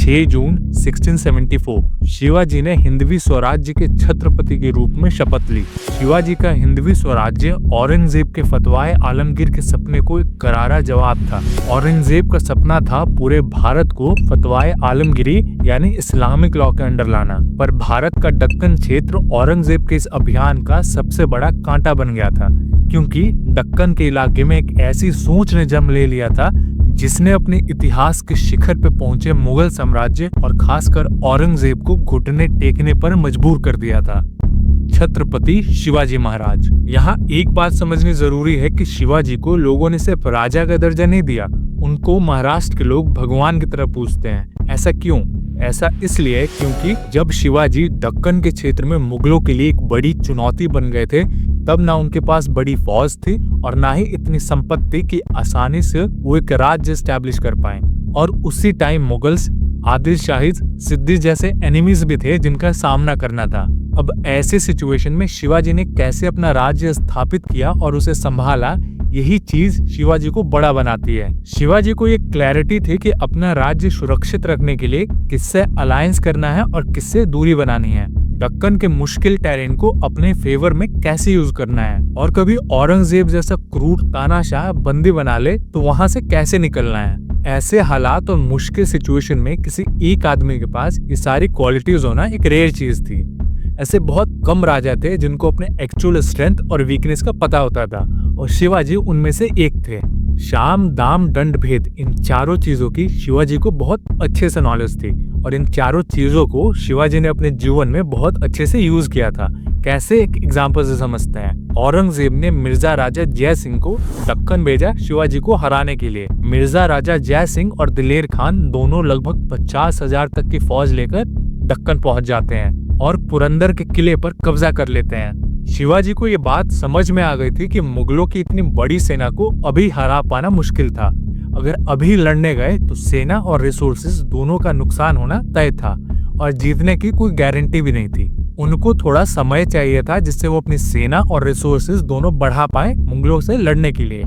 6 जून 1674 शिवाजी ने हिंदवी स्वराज्य के छत्रपति के रूप में शपथ ली। शिवाजी का हिंदवी स्वराज्य औरंगजेब के फतवाए आलमगीर के सपने को एक करारा जवाब था। औरंगजेब का सपना था पूरे भारत को फतवाए आलमगीरी यानी इस्लामिक लॉ के अंडर लाना, पर भारत का दक्कन क्षेत्र औरंगजेब के इस अभियान का सबसे बड़ा कांटा बन गया था, क्योंकि दक्कन के इलाके में एक ऐसी सोच ने जन्म ले लिया था जिसने अपने इतिहास के शिखर पे पहुंचे मुगल साम्राज्य और खासकर औरंगजेब को घुटने टेकने पर मजबूर कर दिया था। छत्रपति शिवाजी महाराज। यहाँ एक बात समझनी जरूरी है कि शिवाजी को लोगों ने सिर्फ राजा का दर्जा नहीं दिया, उनको महाराष्ट्र के लोग भगवान की तरह पूजते हैं। ऐसा क्यों? ऐसा इसलिए क्योंकि जब शिवाजी दक्कन के क्षेत्र में मुगलों के लिए एक बड़ी चुनौती बन गए थे, तब ना उनके पास बड़ी फौज थी और ना ही इतनी संपत्ति कि आसानी से वो एक राज्य स्टैब्लिश कर पाए। और उसी टाइम मुगल्स, आदिल शाहीज, सिद्दी जैसे एनिमीज भी थे जिनका सामना करना था। अब ऐसे सिचुएशन में शिवाजी ने कैसे अपना राज्य स्थापित किया और उसे संभाला, यही चीज शिवाजी को बड़ा बनाती है। शिवाजी को ये क्लैरिटी थी कि अपना राज्य सुरक्षित रखने के लिए किससे अलायंस करना है और किससे दूरी बनानी है, दक्कन के मुश्किल टेरेन को अपने फेवर में कैसे यूज करना है, और कभी औरंगजेब जैसा क्रूर तानाशाह बंदी बना ले तो वहां से कैसे निकलना है। ऐसे हालात और मुश्किल सिचुएशन में किसी एक आदमी के पास ये सारी क्वालिटीज होना एक रेयर चीज थी। ऐसे बहुत कम राजा थे जिनको अपने एक्चुअल स्ट्रेंथ और वीकनेस का पता होता था, और शिवाजी उनमें से एक थे। शाम, दाम, दंड, भेद, इन चारों चीजों की शिवाजी को बहुत अच्छे से नॉलेज थी, और इन चारों चीजों को शिवाजी ने अपने जीवन में बहुत अच्छे से यूज किया था। कैसे? एक एग्जांपल से समझते हैं। औरंगजेब ने मिर्जा राजा जय सिंह को दक्कन भेजा शिवाजी को हराने के लिए। मिर्जा राजा जय सिंह और दिलेर खान दोनों लगभग 50,000 तक की फौज लेकर दक्कन पहुंच जाते हैं और पुरंदर के किले पर कब्जा कर लेते हैं। शिवाजी को ये बात समझ में आ गई थी कि मुगलों की इतनी बड़ी सेना को अभी हरा पाना मुश्किल था। अगर अभी लड़ने गए तो सेना और रिसोर्सेज दोनों का नुकसान होना तय था, और जीतने की कोई गारंटी भी नहीं थी। उनको थोड़ा समय चाहिए था जिससे वो अपनी सेना और रिसोर्सेज दोनों बढ़ा पाए मुगलों से लड़ने के लिए।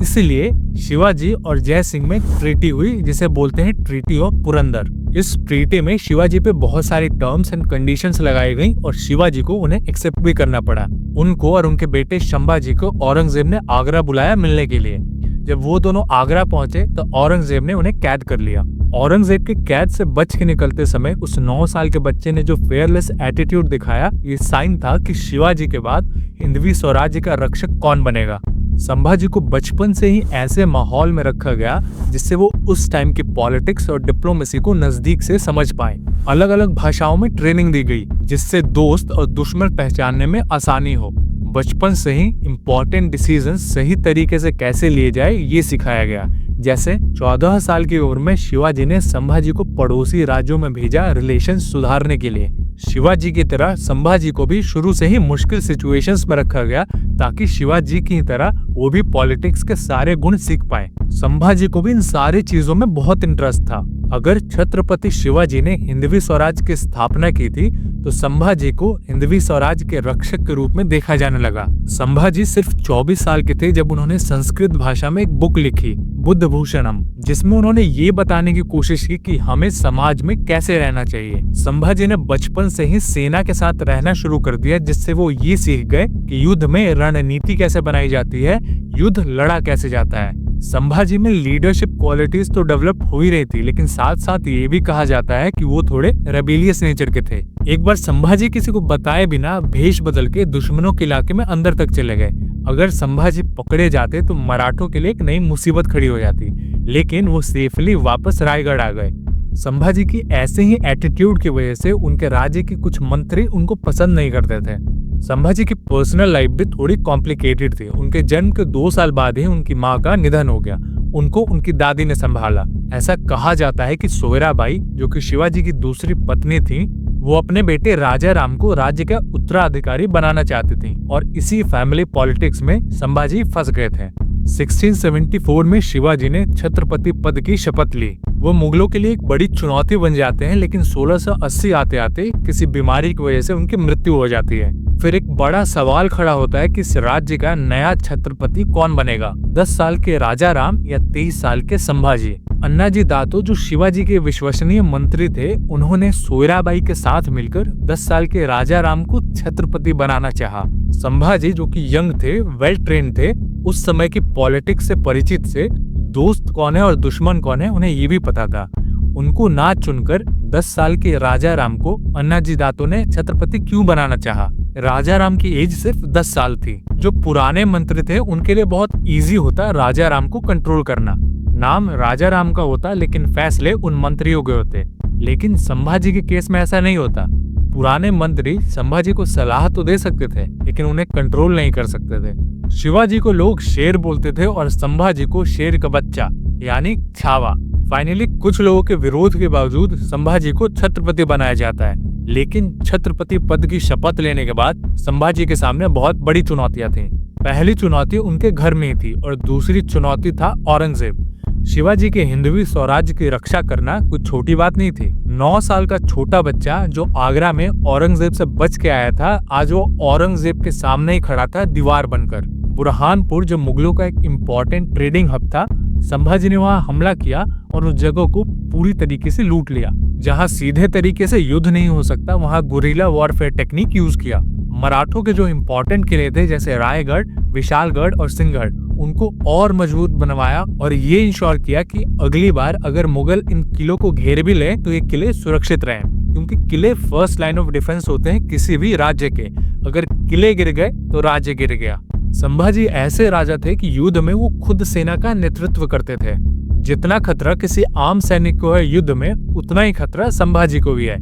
इसलिए शिवाजी और जय सिंह में ट्रीटी हुई, जिसे बोलते हैं ट्रीटी ऑफ पुरंदर। इस ट्रीटी में शिवाजी पे बहुत सारी टर्म्स एंड कंडीशंस लगाई गई और शिवाजी को उन्हें एक्सेप्ट भी करना पड़ा। उनको और उनके बेटे संभाजी को औरंगजेब ने आगरा बुलाया मिलने के लिए। जब वो दोनों आगरा पहुंचे तो औरंगजेब ने उन्हें कैद कर लिया। औरंगजेब के कैद से बच के निकलते समय उस 9 साल के बच्चे ने जो फेयरलेस एटीट्यूड दिखाया, ये साइन था कि शिवाजी के बाद हिंदवी स्वराज्य का रक्षक कौन बनेगा। संभाजी को बचपन से ही ऐसे माहौल में रखा गया जिससे वो उस टाइम की पॉलिटिक्स और डिप्लोमेसी को नजदीक से समझ पाए। अलग अलग भाषाओं में ट्रेनिंग दी गई जिससे दोस्त और दुश्मन पहचानने में आसानी हो। बचपन से ही इम्पोर्टेंट डिसीजन सही तरीके से कैसे लिए जाए ये सिखाया गया। जैसे 14 साल की उम्र में शिवाजी ने संभाजी को पड़ोसी राज्यों में भेजा रिलेशन सुधारने के लिए। शिवाजी की तरह संभाजी को भी शुरू से ही मुश्किल सिचुएशंस में रखा गया ताकि शिवाजी की तरह वो भी पॉलिटिक्स के सारे गुण सीख पाए। संभाजी को भी इन सारी चीजों में बहुत इंटरेस्ट था। अगर छत्रपति शिवाजी ने हिंदवी स्वराज की स्थापना की थी तो संभाजी को हिंदवी स्वराज के रक्षक के रूप में देखा जाने लगा। संभाजी सिर्फ 24 साल के थे जब उन्होंने संस्कृत भाषा में एक बुक लिखी, बुद्ध भूषणम, जिसमें उन्होंने ये बताने की कोशिश की कि हमें समाज में कैसे रहना चाहिए। संभाजी ने बचपन से ही सेना के साथ रहना शुरू कर दिया जिससे वो ये सीख गए कि युद्ध में रणनीति कैसे बनाई जाती है, युद्ध लड़ा कैसे जाता है। संभाजी में लीडरशिप क्वालिटीज तो डेवलप हो ही रही थी, लेकिन साथ साथ ये भी कहा जाता है कि वो थोड़े रेबेलियस नेचर के थे। एक बार संभाजी किसी को बताए बिना भेष बदल के दुश्मनों के इलाके में अंदर तक चले गए। अगर संभाजी पकड़े जाते तो मराठों के लिए एक नई मुसीबत खड़ी हो जाती, लेकिन वो सेफली वापस रायगढ़ आ गए। संभाजी की ऐसे ही एटीट्यूड की वजह से उनके राज्य के कुछ मंत्री उनको पसंद नहीं करते थे। संभाजी की पर्सनल लाइफ भी थोड़ी कॉम्प्लिकेटेड थी। उनके जन्म के 2 साल बाद ही उनकी माँ का निधन हो गया। उनको उनकी दादी ने संभाला। ऐसा कहा जाता है कि सोयराबाई, जो कि शिवाजी की दूसरी पत्नी थी, वो अपने बेटे राजा राम को राज्य का उत्तराधिकारी बनाना चाहती थी और इसी फैमिली पॉलिटिक्स में संभाजी फंस गए थे। 1674 में शिवाजी ने छत्रपति पद की शपथ ली। वो मुगलों के लिए एक बड़ी चुनौती बन जाते हैं, लेकिन 1680 आते आते किसी बीमारी की वजह से उनकी मृत्यु हो जाती है। फिर एक बड़ा सवाल खड़ा होता है कि इस राज्य का नया छत्रपति कौन बनेगा, 10 साल के राजा राम या 23 साल के संभाजी। अन्नाजी दातो जो शिवाजी के विश्वसनीय मंत्री थे, उन्होंने सोयराबाई के साथ मिलकर 10 साल के राजा राम को छत्रपति बनाना चाहा। संभाजी जो कि यंग थे, वेल ट्रेन थे, उस समय की पॉलिटिक्स से परिचित से, दोस्त कौन है और दुश्मन कौन है उन्हें ये भी पता था। उनको ना चुनकर 10 साल के राजा राम को अन्नाजी दातो ने छत्रपति क्यों बनाना चाहा? राजा राम की एज सिर्फ 10 साल थी। जो पुराने मंत्री थे उनके लिए बहुत इजी होता राजा राम को कंट्रोल करना। नाम राजा राम का होता लेकिन फैसले उन मंत्रियों के होते। लेकिन संभाजी के केस में ऐसा नहीं होता। पुराने मंत्री संभाजी को सलाह तो दे सकते थे लेकिन उन्हें कंट्रोल नहीं कर सकते थे। शिवाजी को लोग शेर बोलते थे और संभाजी को शेर का बच्चा यानी छावा। फाइनली कुछ लोगों के विरोध के बावजूद संभाजी को छत्रपति बनाया जाता है। लेकिन छत्रपति पद की शपथ लेने के बाद संभाजी के सामने बहुत बड़ी चुनौतियां थी। पहली चुनौती उनके घर में ही थी और दूसरी चुनौती था औरंगजेब। शिवाजी के हिंदवी स्वराज्य की रक्षा करना कुछ छोटी बात नहीं थी। 9 साल का छोटा बच्चा जो आगरा में औरंगजेब से बच के आया था, आज वो औरंगजेब के सामने ही खड़ा था दीवार बनकर। बुरहानपुर जो मुगलों का एक इम्पोर्टेंट ट्रेडिंग हब था, संभाजी ने वहां हमला किया और उस जगह को पूरी तरीके से लूट लिया। जहां सीधे तरीके से युद्ध नहीं हो सकता, वहां गुरिल्ला वॉरफेयर टेक्निक यूज किया। मराठों के जो इम्पोर्टेंट किले थे जैसे रायगढ़, विशालगढ़ और सिंहगढ़, उनको और मजबूत बनवाया और ये इंश्योर किया कि अगली बार अगर मुगल इन किलों को घेर भी ले तो ये किले सुरक्षित रहें, क्योंकि किले फर्स्ट लाइन ऑफ डिफेंस होते हैं किसी भी राज्य के। अगर किले गिर गए तो राज्य गिर गया। संभाजी ऐसे राजा थे कि युद्ध में वो खुद सेना का नेतृत्व करते थे। जितना खतरा किसी आम सैनिक को है युद्ध में, उतना ही खतरा संभाजी को भी है।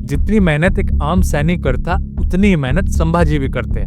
जितनी मेहनत एक आम सैनिक करता, उतनी ही मेहनत संभाजी भी करते।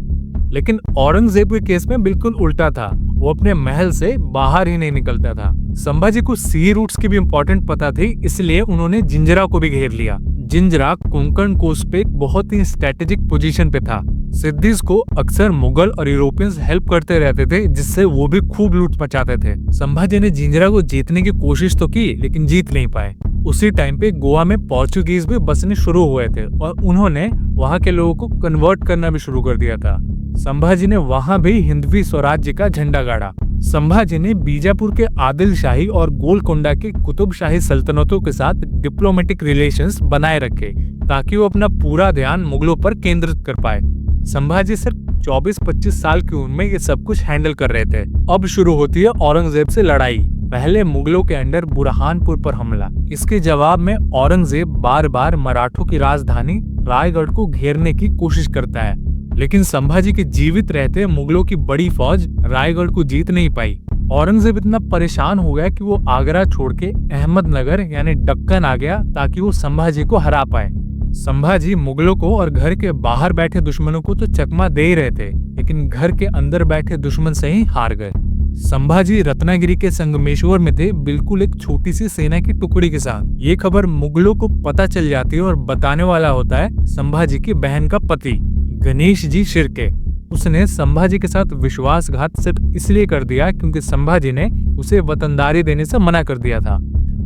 लेकिन औरंगजेब के केस में बिल्कुल उल्टा था। वो अपने महल से बाहर ही नहीं निकलता था। संभाजी को सी रूट्स की भी इम्पोर्टेंट पता थी, इसलिए उन्होंने जिंजरा को भी घेर लिया। जिंजरा कोंकण कोस्ट पे एक बहुत ही स्ट्रेटेजिक पोजीशन पे था। सिद्दीज को अक्सर मुगल और यूरोपियंस हेल्प करते रहते थे, जिससे वो भी खूब लूट मचाते थे। संभाजी ने जिंजरा को जीतने की कोशिश तो की लेकिन जीत नहीं पाए। उसी टाइम पे गोवा में पोर्चुगीज भी बसने शुरू हुए थे और उन्होंने वहां के लोगों को कन्वर्ट करना भी शुरू कर दिया था। संभाजी ने वहां भी हिंदवी स्वराज्य का झंडा गाड़ा। संभाजी ने बीजापुर के आदिल शाही और गोलकोंडा के कुतुब शाही सल्तनतों के साथ डिप्लोमेटिक रिलेशंस बनाए रखे ताकि वो अपना पूरा ध्यान मुगलों पर केंद्रित कर पाए। संभाजी सिर्फ 24-25 साल की उम्र में ये सब कुछ हैंडल कर रहे थे। अब शुरू होती है औरंगजेब से लड़ाई। पहले मुगलों के अंडर बुरहानपुर पर हमला। इसके जवाब में औरंगजेब बार बार मराठों की राजधानी रायगढ़ को घेरने की कोशिश करता है, लेकिन संभाजी के जीवित रहते मुगलों की बड़ी फौज रायगढ़ को जीत नहीं पाई। औरंगजेब इतना परेशान हो गया कि वो आगरा छोड़ के अहमदनगर यानी दक्कन आ गया ताकि वो संभाजी को हरा पाए। संभाजी मुगलों को और घर के बाहर बैठे दुश्मनों को तो चकमा दे ही रहे थे, लेकिन घर के अंदर बैठे दुश्मन से ही हार गए। संभाजी रत्नागिरी के संगमेश्वर में थे, बिल्कुल एक छोटी सी सेना की टुकड़ी के साथ। ये खबर मुगलों को पता चल जाती है और बताने वाला होता है संभाजी की बहन का पति गणेश जी शिर्के। उसने संभाजी के साथ विश्वासघात सिर्फ इसलिए कर दिया क्योंकि संभाजी ने उसे वतनदारी देने से मना कर दिया था।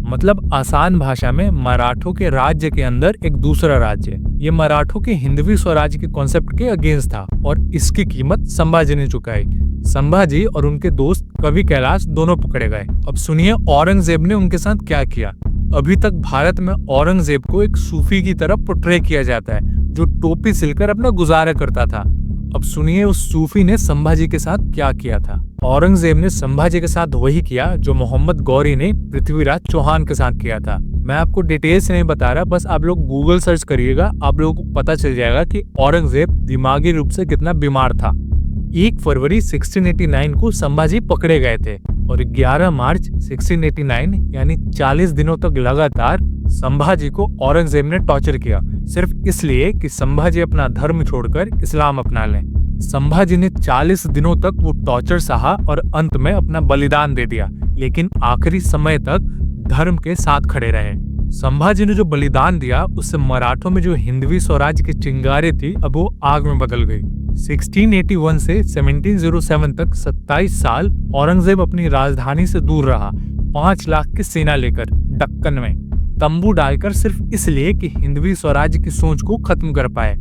मतलब आसान भाषा में मराठों के राज्य के अंदर एक दूसरा राज्य। ये मराठों के हिंदवी स्वराज्य के कॉन्सेप्ट के अगेंस्ट था और इसकी कीमत संभाजी ने चुकाई। संभाजी और उनके दोस्त कवि कैलाश दोनों पकड़े गए। अब सुनिए औरंगजेब ने उनके साथ क्या किया। अभी तक भारत में औरंगजेब को एक सूफी की तरह पोर्ट्रे किया जाता है जो टोपी सिलकर अपना गुजारा करता था। अब सुनिए उस सूफी ने संभाजी के साथ क्या किया था। औरंगजेब ने संभाजी के साथ वही किया जो मोहम्मद गौरी ने पृथ्वीराज चौहान के साथ किया था। मैं आपको डिटेल्स नहीं बता रहा, बस आप लोग गूगल सर्च करिएगा, आप लोगों को पता चल जाएगा कि औरंगजेब दिमागी रूप से कितना बीमार था। 1 फरवरी 1689 को संभाजी पकड़े गए थे और 11 मार्च 1689 यानी 40 दिनों तक लगातार संभाजी को औरंगजेब ने टॉर्चर किया, सिर्फ इसलिए कि संभाजी अपना धर्म छोड़कर इस्लाम अपना लें। संभाजी ने 40 दिनों तक वो टॉर्चर सहा और अंत में अपना बलिदान दे दिया, लेकिन आखिरी समय तक धर्म के साथ खड़े रहे। संभाजी ने जो बलिदान दिया उससे मराठों में जो हिंदवी स्वराज्य की चिंगारी थी अब वो आग में बदल गई। 1681 से 1707 तक 27 साल औरंगजेब अपनी राजधानी से दूर रहा, 5 लाख की सेना लेकर दक्कन में तंबू डालकर, सिर्फ इसलिए कि हिंदवी स्वराज्य की सोच को खत्म कर पाए।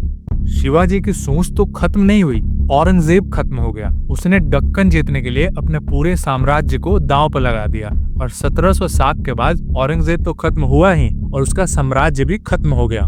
शिवाजी की सोच तो खत्म नहीं हुई, औरंगजेब खत्म हो गया। उसने दक्कन जीतने के लिए अपने पूरे साम्राज्य को दांव पर लगा दिया और 1707 के बाद औरंगजेब तो खत्म हुआ ही और उसका साम्राज्य भी खत्म हो गया।